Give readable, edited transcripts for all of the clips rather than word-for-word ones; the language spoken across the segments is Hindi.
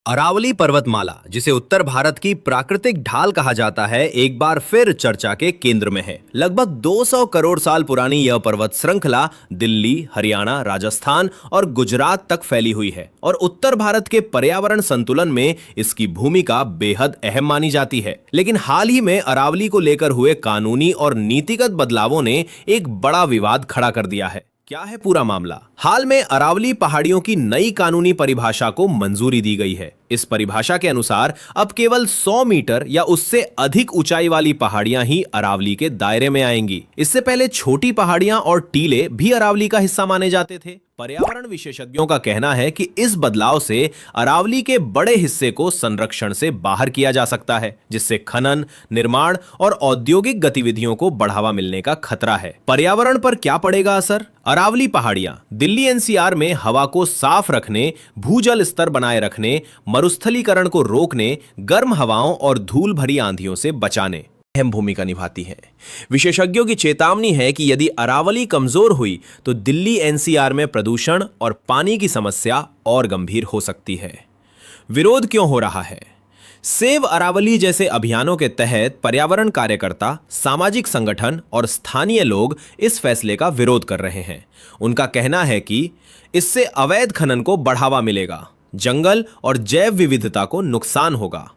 अरावली पर्वतमाला, जिसे उत्तर भारत की प्राकृतिक ढाल कहा जाता है, एक बार फिर चर्चा के केंद्र में है। लगभग 200 करोड़ साल पुरानी यह पर्वत श्रृंखला दिल्ली, हरियाणा, राजस्थान और गुजरात तक फैली हुई है और उत्तर भारत के पर्यावरण संतुलन में इसकी भूमिका बेहद अहम मानी जाती है। लेकिन हाल ही में अरावली को लेकर हुए कानूनी और नीतिगत बदलावों ने एक बड़ा विवाद खड़ा कर दिया है। क्या है पूरा मामला? हाल में अरावली पहाड़ियों की नई कानूनी परिभाषा को मंजूरी दी गई है। इस परिभाषा के अनुसार अब केवल 100 मीटर या उससे अधिक ऊंचाई वाली पहाड़ियां ही अरावली के दायरे में आएंगी। इससे पहले छोटी पहाड़ियां और टीले भी अरावली का हिस्सा माने जाते थे। पर्यावरण विशेषज्ञों का कहना है कि इस बदलाव से अरावली के बड़े हिस्से को संरक्षण से बाहर किया जा सकता है, जिससे खनन, निर्माण और औद्योगिक गतिविधियों को बढ़ावा मिलने का खतरा है। पर्यावरण पर क्या पड़ेगा असर? अरावली पहाड़ियां दिल्ली एनसीआर में हवा को साफ रखने, भूजल स्तर बनाए रखने, मरुस्थलीकरण को रोकने, गर्म हवाओं और धूल भरी आंधियों से बचाने अहम भूमिका निभाती है। विशेषज्ञों की चेतावनी है कि यदि अरावली कमजोर हुई तो दिल्ली एनसीआर में प्रदूषण और पानी की समस्या और गंभीर हो सकती है। विरोध क्यों हो रहा है? सेव अरावली जैसे अभियानों के तहत पर्यावरण कार्यकर्ता, सामाजिक संगठन और स्थानीय लोग इस फैसले का विरोध कर रहे हैं। उनका कहना है कि इससे अवैध खनन को बढ़ावा मिलेगा, जंगल और जैव विविधता को नुकसान होगा,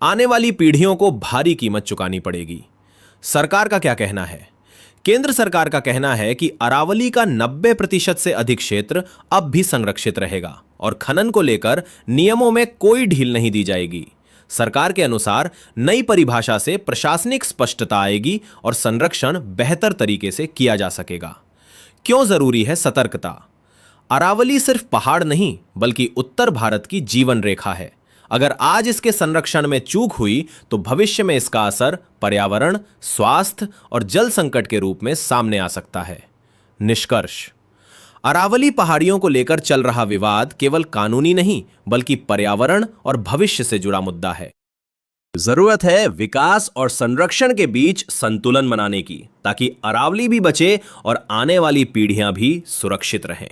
आने वाली पीढ़ियों को भारी कीमत चुकानी पड़ेगी। सरकार का क्या कहना है? केंद्र सरकार का कहना है कि अरावली का 90% से अधिक क्षेत्र अब भी संरक्षित रहेगा और खनन को लेकर नियमों में कोई ढील नहीं दी जाएगी। सरकार के अनुसार नई परिभाषा से प्रशासनिक स्पष्टता आएगी और संरक्षण बेहतर तरीके से किया जा सकेगा। क्यों जरूरी है सतर्कता? अरावली सिर्फ पहाड़ नहीं बल्कि उत्तर भारत की जीवन रेखा है। अगर आज इसके संरक्षण में चूक हुई तो भविष्य में इसका असर पर्यावरण, स्वास्थ्य और जल संकट के रूप में सामने आ सकता है। निष्कर्ष: अरावली पहाड़ियों को लेकर चल रहा विवाद केवल कानूनी नहीं बल्कि पर्यावरण और भविष्य से जुड़ा मुद्दा है। जरूरत है विकास और संरक्षण के बीच संतुलन बनाने की, ताकि अरावली भी बचे और आने वाली पीढ़ियां भी सुरक्षित रहें।